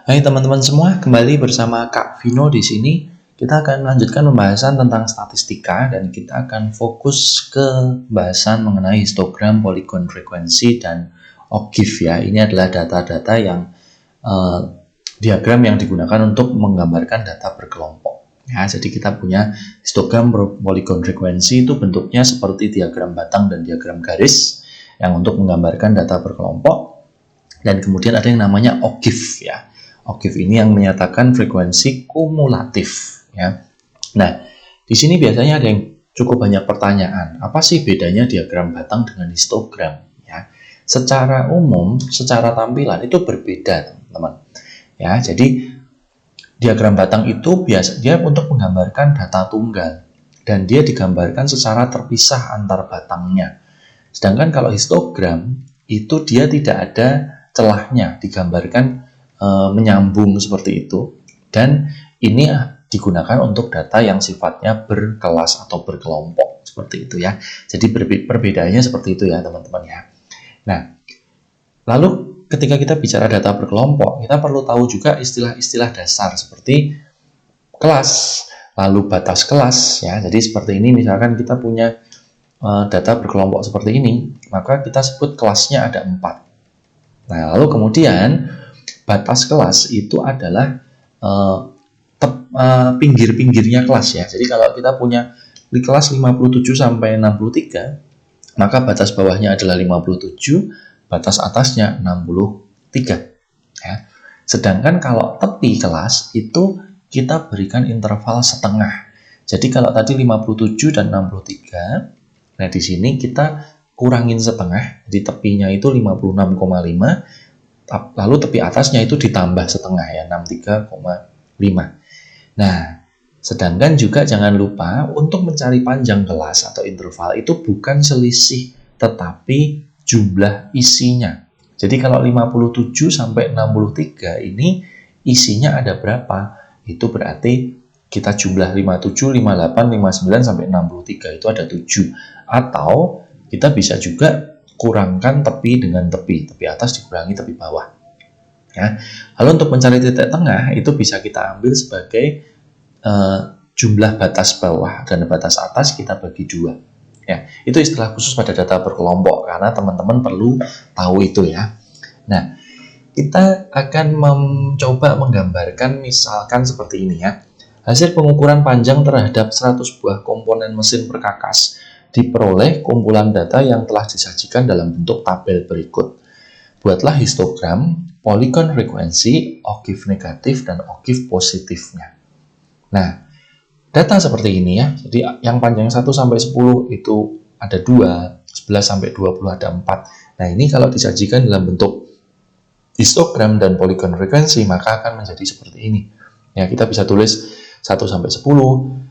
Hai teman-teman semua, kembali bersama Kak Vino di sini. Kita akan melanjutkan pembahasan tentang statistika dan kita akan fokus ke pembahasan mengenai histogram, polygon frekuensi dan OGIF ya. Ini adalah data-data yang diagram yang digunakan untuk menggambarkan data berkelompok. Ya, jadi kita punya histogram, polygon frekuensi itu bentuknya seperti diagram batang dan diagram garis yang untuk menggambarkan data berkelompok. Dan kemudian ada yang namanya OGIF ya. OGIF ini yang menyatakan frekuensi kumulatif ya. Nah, di sini biasanya ada yang cukup banyak pertanyaan. Apa sih bedanya diagram batang dengan histogram ya? Secara umum, secara tampilan itu berbeda, teman-teman. Ya, jadi diagram batang itu biasa dia untuk menggambarkan data tunggal dan dia digambarkan secara terpisah antar batangnya. Sedangkan kalau histogram itu dia tidak ada celahnya, digambarkan menyambung seperti itu, dan ini digunakan untuk data yang sifatnya berkelas atau berkelompok seperti itu ya. Jadi perbedaannya seperti itu ya teman-teman ya. Nah, lalu ketika kita bicara data berkelompok, kita perlu tahu juga istilah-istilah dasar seperti kelas, lalu batas kelas ya. Jadi seperti ini, misalkan kita punya data berkelompok seperti ini, maka kita sebut kelasnya ada 4. Nah, lalu kemudian batas kelas itu adalah pinggir-pinggirnya kelas ya. Jadi kalau kita punya di kelas 57 sampai 63, maka batas bawahnya adalah 57, batas atasnya 63 ya. Sedangkan kalau tepi kelas itu kita berikan interval setengah. Jadi kalau tadi 57 dan 63, nah di sini kita kurangin setengah, jadi tepinya itu 56,5, lalu tepi atasnya itu ditambah setengah ya, 63,5. Nah, sedangkan juga jangan lupa untuk mencari panjang kelas atau interval itu bukan selisih, tetapi jumlah isinya. Jadi kalau 57 sampai 63 ini isinya ada berapa? Itu berarti kita jumlah 57, 58, 59 sampai 63 itu ada 7. Atau kita bisa juga kurangkan tepi dengan tepi atas dikurangi tepi bawah ya. Lalu untuk mencari titik tengah itu bisa kita ambil sebagai jumlah batas bawah dan batas atas kita bagi 2 ya. Itu istilah khusus pada data berkelompok karena teman-teman perlu tahu itu ya. Nah, kita akan mencoba menggambarkan misalkan seperti ini ya. Hasil pengukuran panjang terhadap 100 buah komponen mesin perkakas diperoleh kumpulan data yang telah disajikan dalam bentuk tabel berikut. Buatlah histogram, polygon frekuensi, OGIF negatif, dan OGIF positifnya. Nah, data seperti ini ya. Jadi yang panjang 1 sampai 10 itu ada 2, 11 sampai 20 ada 4. Nah, ini kalau disajikan dalam bentuk histogram dan polygon frekuensi maka akan menjadi seperti ini. Ya, kita bisa tulis 1 sampai 10,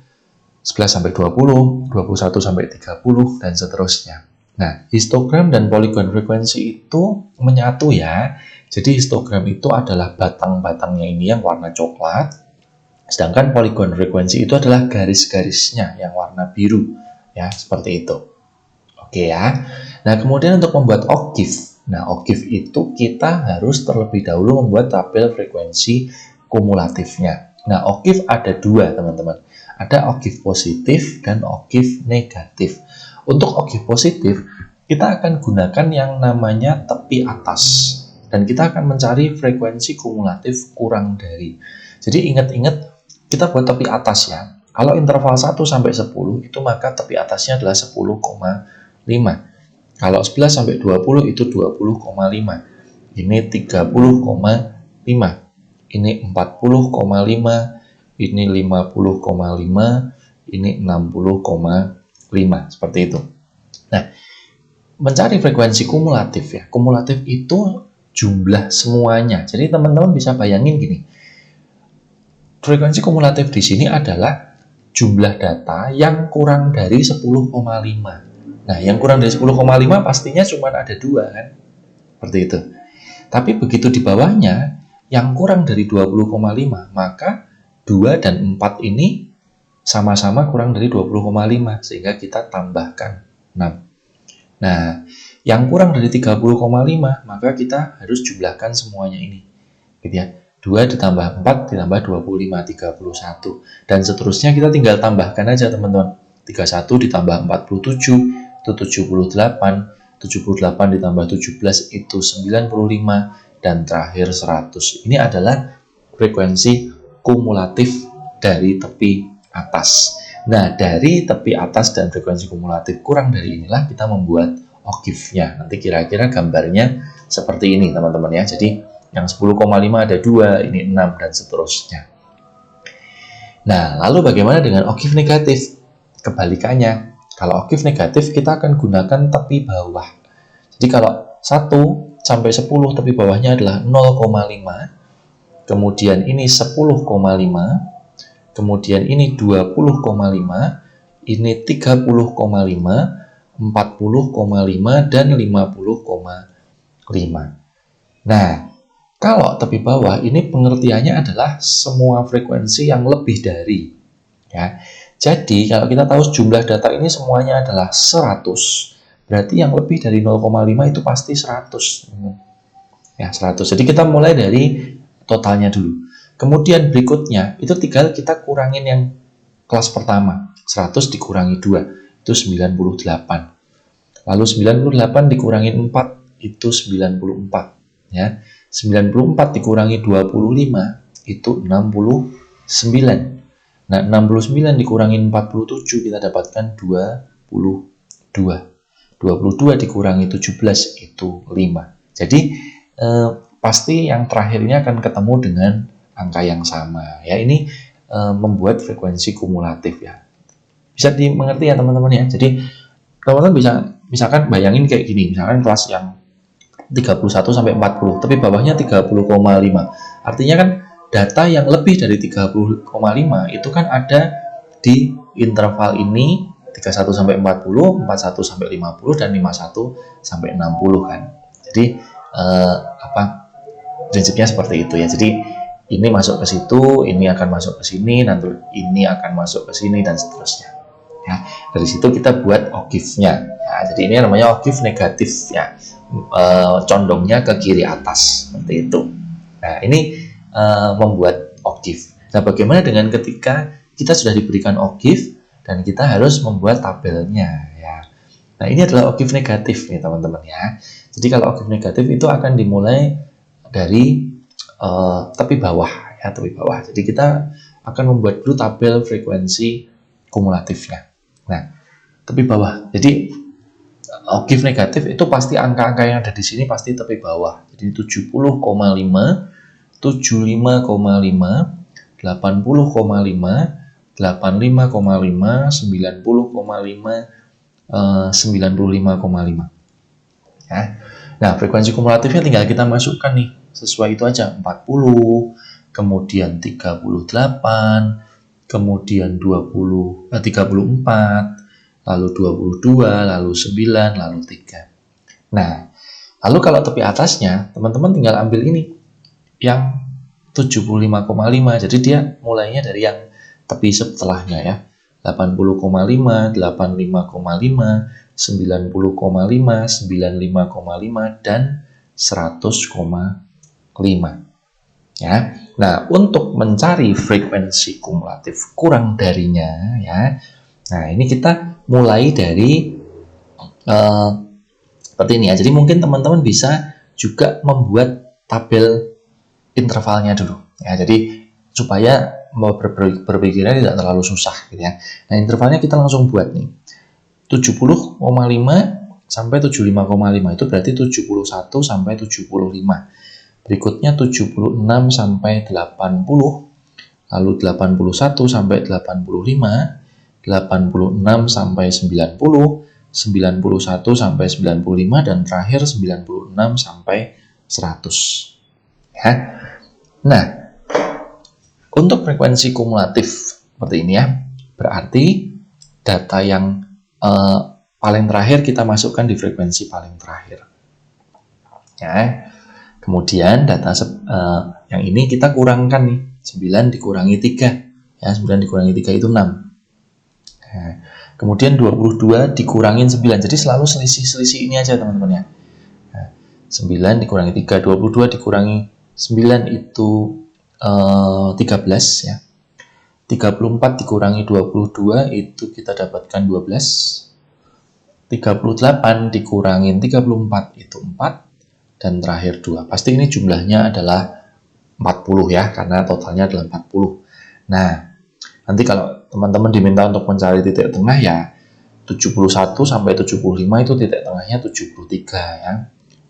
11 sampai 20, 21 sampai 30 dan seterusnya. Nah, histogram dan polygon frekuensi itu menyatu ya. Jadi histogram itu adalah batang-batangnya ini yang warna coklat, sedangkan polygon frekuensi itu adalah garis-garisnya yang warna biru ya, seperti itu. Oke ya. Nah, kemudian untuk membuat OGIF. Nah, OGIF itu kita harus terlebih dahulu membuat tabel frekuensi kumulatifnya. Nah, OGIF ada 2, teman-teman. Ada OGIF positif dan OGIF negatif. Untuk OGIF positif, kita akan gunakan yang namanya tepi atas. Dan kita akan mencari frekuensi kumulatif kurang dari. Jadi ingat-ingat, kita buat tepi atas ya. Kalau interval 1 sampai 10, itu maka tepi atasnya adalah 10,5. Kalau 11 sampai 20 itu 20,5. Ini 30,5. Ini 40,5. Ini 50,5, ini 60,5, seperti itu. Nah, mencari frekuensi kumulatif ya. Kumulatif itu jumlah semuanya. Jadi teman-teman bisa bayangin gini. Frekuensi kumulatif di sini adalah jumlah data yang kurang dari 10,5. Nah, yang kurang dari 10,5 pastinya cuma ada 2 kan? Seperti itu. Tapi begitu di bawahnya yang kurang dari 20,5, maka 2 dan 4 ini sama-sama kurang dari 20,5 sehingga kita tambahkan 6. Nah, yang kurang dari 30,5 maka kita harus jumlahkan semuanya ini. Gitu ya. 2 ditambah 4 ditambah 25, 31. Dan seterusnya kita tinggal tambahkan aja teman-teman. 31 ditambah 47 itu 78. 78 ditambah 17 itu 95. Dan terakhir 100. Ini adalah frekuensi kumulatif dari tepi atas. Nah, dari tepi atas dan frekuensi kumulatif kurang dari inilah kita membuat oktavnya. Nanti kira-kira gambarnya seperti ini teman-teman ya. Jadi yang 10,5 ada 2, ini 6 dan seterusnya. Nah, lalu bagaimana dengan oktav negatif? Kebalikannya, kalau oktav negatif kita akan gunakan tepi bawah. Jadi kalau 1 sampai 10 tepi bawahnya adalah 0,5, kemudian ini 10,5, kemudian ini 20,5, ini 30,5, 40,5, dan 50,5. Nah, kalau tepi bawah ini pengertiannya adalah semua frekuensi yang lebih dari. Ya. Jadi kalau kita tahu jumlah data ini semuanya adalah 100, berarti yang lebih dari 0,5 itu pasti 100. Ya, 100. Jadi kita mulai dari totalnya dulu. Kemudian berikutnya itu tinggal kita kurangin yang kelas pertama. 100 dikurangi 2 itu 98. Lalu 98 dikurangi 4 itu 94, ya. 94 dikurangi 25 itu 69. Nah, 69 dikurangi 47 kita dapatkan 22. 22 dikurangi 17 itu 5. Jadi pasti yang terakhir ini akan ketemu dengan angka yang sama. Ya, ini membuat frekuensi kumulatif ya. Bisa dimengerti ya teman-teman ya. Jadi teman-teman bisa misalkan bayangin kayak gini, misalkan kelas yang 31 sampai 40, tapi bawahnya 30,5. Artinya kan data yang lebih dari 30,5 itu kan ada di interval ini 31 sampai 40, 41 sampai 50 dan 51 sampai 60 kan. Jadi prinsipnya seperti itu ya. Jadi ini masuk ke situ, ini akan masuk ke sini, nanti ini akan masuk ke sini dan seterusnya. Ya, dari situ kita buat oktavnya. Ya, jadi ini namanya oktav negatif ya. Condongnya ke kiri atas seperti itu. Nah, ini membuat oktav. Nah, bagaimana dengan ketika kita sudah diberikan oktav dan kita harus membuat tabelnya ya. Nah, ini adalah oktav negatif nih teman-teman ya. Jadi kalau oktav negatif itu akan dimulai dari tepi bawah ya, tepi bawah. Jadi kita akan membuat dulu tabel frekuensi kumulatifnya. Nah, tepi bawah. Jadi oktav negatif itu pasti angka-angka yang ada di sini pasti tepi bawah. Jadi 70,5, 75,5, 80,5, 85,5, 90,5, 95,5. Ya. Nah, frekuensi kumulatifnya tinggal kita masukkan nih. Sesuai itu aja. 40, kemudian 38, kemudian 34, lalu 22, lalu 9, lalu 3. Nah, lalu kalau tepi atasnya, teman-teman tinggal ambil ini. Yang 75,5. Jadi dia mulainya dari yang tepi setelahnya ya. 80,5, 85,5, 90,5, 95,5 dan 100,5. Ya. Nah, untuk mencari frekuensi kumulatif kurang darinya ya. Nah, ini kita mulai dari seperti ini ya. Jadi mungkin teman-teman bisa juga membuat tabel intervalnya dulu ya. Jadi supaya mau berpikirnya tidak terlalu susah gitu ya. Nah, intervalnya kita langsung buat nih. 70,5 sampai 75,5 itu berarti 71 sampai 75. Berikutnya 76 sampai 80, lalu 81 sampai 85, 86 sampai 90, 91 sampai 95 dan terakhir 96 sampai 100. Ya. Nah, untuk frekuensi kumulatif seperti ini ya, berarti data yang paling terakhir kita masukkan di frekuensi paling terakhir. Ya. Kemudian data yang ini kita kurangkan nih, 9 dikurangi 3. Ya, 9 dikurangi 3 itu 6. Nah, kemudian 22 dikurangin 9. Jadi selalu selisih-selisih ini aja teman-teman ya. Nah, 9 dikurangi 3, 22 dikurangi 9 itu 13 ya. 34 dikurangi 22 itu kita dapatkan 12. 38 dikurangin 34 itu 4. Dan terakhir 2. Pasti ini jumlahnya adalah 40 ya, karena totalnya adalah 40. Nah, nanti kalau teman-teman diminta untuk mencari titik tengah ya 71 sampai 75 itu titik tengahnya 73 ya.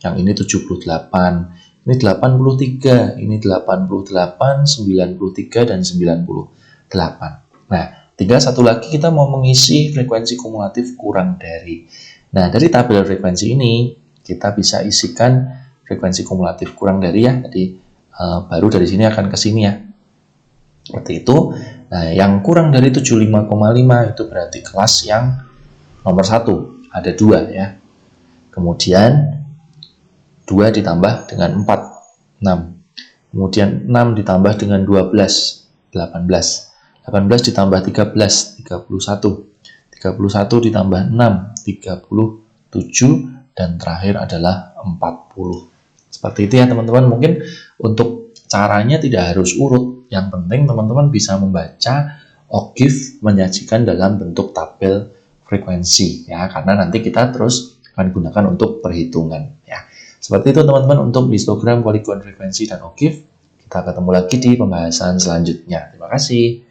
Yang ini 78, ini 83, ini 88, 93 dan 98. Nah, tinggal satu lagi kita mau mengisi frekuensi kumulatif kurang dari. Nah, dari tabel frekuensi ini kita bisa isikan frekuensi kumulatif kurang dari ya. Jadi baru dari sini akan ke sini ya. Seperti itu. Nah, yang kurang dari 75,5 itu berarti kelas yang nomor 1. Ada 2 ya. Kemudian 2 ditambah dengan 4, 6. Kemudian 6 ditambah dengan 12, 18. 18 ditambah 13, 31. 31 ditambah 6, 37. Dan terakhir adalah 40. Seperti itu ya teman-teman. Mungkin untuk caranya tidak harus urut. Yang penting teman-teman bisa membaca OGIF menyajikan dalam bentuk tabel frekuensi ya, karena nanti kita terus akan gunakan untuk perhitungan ya. Seperti itu teman-teman untuk histogram, poligon, frekuensi dan OGIF. Kita ketemu lagi di pembahasan selanjutnya. Terima kasih.